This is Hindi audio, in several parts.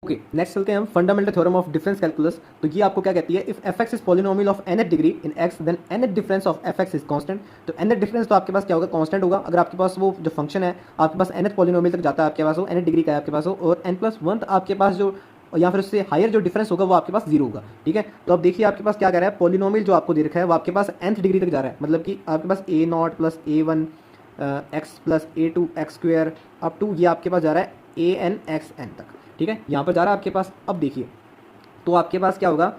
ओके, नेक्स्ट चलते हैं हम fundamental theorem of difference calculus. तो ये आपको क्या कहती है, if F X is polynomial of nth degree in X then nth difference of F X is constant. तो nth डिफरेंस तो आपके पास क्या होगा, कांस्टेंट होगा। अगर आपके पास वो जो फंक्शन है आपके पास nth पॉलिनोमियल तक जाता है, आपके पास वो nth डिग्री का है आपके पास हो, और n+1 आपके पास जो या फिर उससे हायर जो डिफरेंस होगा वो आपके पास जीरो होगा। ठीक है, तो अब देखिए आपके पास क्या कह रहा है, पॉलिनोमियल जो आपको दे रखा है वो आपके पास nth डिग्री तक जा रहा है, मतलब कि आपके पास a0 plus a1 X plus a2 X square up to ये आपके पास जा रहा है an x n तक। ठीक है, यहाँ पर जा रहा है आपके पास। अब देखिए तो आपके पास क्या होगा,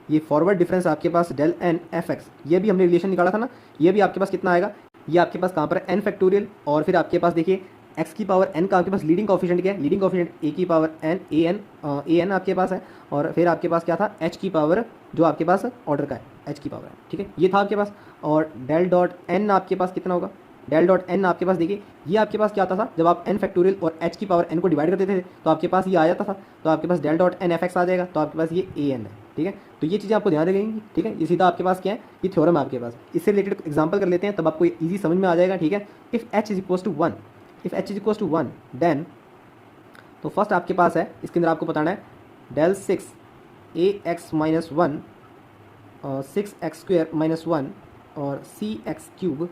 ये फॉरवर्ड डिफरेंस आपके पास डेल एन एफ एक्स, ये भी हमने रिलेशन निकाला था ना, ये भी आपके पास कितना आएगा, ये आपके पास कहाँ पर है, एन फैक्टोरियल, और फिर आपके पास देखिए एक्स की पावर एन का आपके पास लीडिंग कोफिशिएंट क्या है, लीडिंग कोफिशिएंट ए की पावर एन, ए एन आपके पास है, और फिर आपके पास क्या था, एच की पावर जो आपके पास ऑर्डर का है, एच की पावर है। ठीक है, ये था आपके पास। और डेल डॉट एन आपके पास कितना होगा, डेल डॉट एन आपके पास देखिए ये आपके पास क्या आता था, जब आप एन फैक्टोरियल और एच की पावर एन को डिवाइड करते थे तो आपके पास ये आ जाता था, तो आपके पास Dell dot N F X आ जाएगा, तो आपके पास ये ए एन है। ठीक है, तो ये चीज़ें आपको ध्यान रखेंगी। ठीक है, ये सीधा आपके पास क्या है, ये थ्योरम है आपके पास। इससे रिलेटेड एग्जांपल कर लेते हैं, तब आपको ईजी समझ में आ जाएगा। ठीक है, if H is equals to one, if H is equals to one then, तो फर्स्ट आपके पास है, इसके अंदर आपको बताना है डेल 6 ax-1 और 6x² -1 और cx³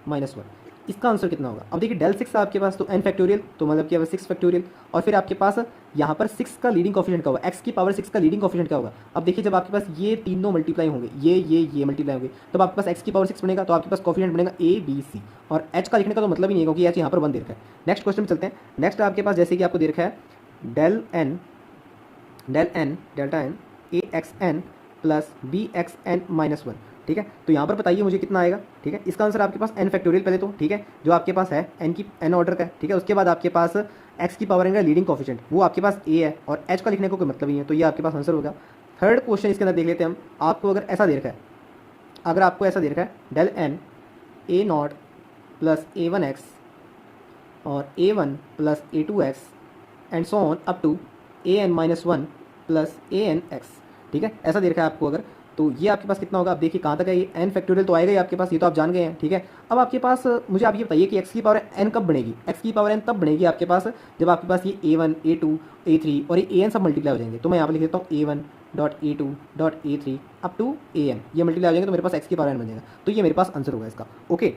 -1, इसका आंसर कितना होगा। अब देखिए डेल 6 आपके पास तो n फैक्टोरियल, तो मतलब क्या 6 फैक्टोरियल, और फिर आपके पास यहाँ पर 6 का लीडिंग कोफिशिएंट क्या होगा, x की पावर 6 का लीडिंग कोफिशिएंट क्या होगा। अब देखिए जब आपके पास ये तीनों मल्टीप्लाई होंगे, ये मल्टीप्लाई होंगे, तब आपके पास x की पावर 6 बनेगा, तो आपके पास कोफिशिएंट बनेगा a b c, और h का लिखने का तो मतलब ही नहीं है क्योंकि h यहाँ पर 1 दे रखा है। नेक्स्ट क्वेश्चन में चलते हैं। नेक्स्ट आपके पास जैसे कि आपको दे रखा है del n delta n ax n plus bxn -1। ठीक है, तो यहाँ पर बताइए मुझे कितना आएगा। ठीक है, इसका आंसर आपके पास n फैक्टोरियल पहले तो, ठीक है, जो आपके पास है n ऑर्डर का है। ठीक है, उसके बाद आपके पास x की पावर है लीडिंग कोफिशिएंट, वो आपके पास a है, और h का लिखने को कोई मतलब ही है, तो ये आपके पास आंसर होगा। थर्ड क्वेश्चन इसके अंदर देख लेते हैं हम। आपको अगर ऐसा दे रखा है, अगर आपको ऐसा दे रखा है del n a0 plus a1x और a1 plus a2x and so on up to an -1 plus an(x), ठीक है, ऐसा दे रखा है आपको अगर, तो ये आपके पास कितना होगा। आप देखिए कहाँ तक है, ये n फैक्टोरियल तो आएगा ही आपके पास, ये तो आप जान गए हैं। ठीक है, अब आपके पास मुझे आप ये बताइए कि x की पावर n कब बनेगी। x की पावर n तब बनेगी आपके पास जब आपके पास ये a1 a2 a3 और ये an सब मल्टीप्लाई हो जाएंगे। तो मैं यहाँ पर लिख देता हूँ a1 dot a2 dot a3 up to an, ये मल्टीप्लाई हो जाएंगे, तो मेरे पास x की पावर n बन जाएगा, तो ये मेरे पास आंसर होगा इसका। ओके।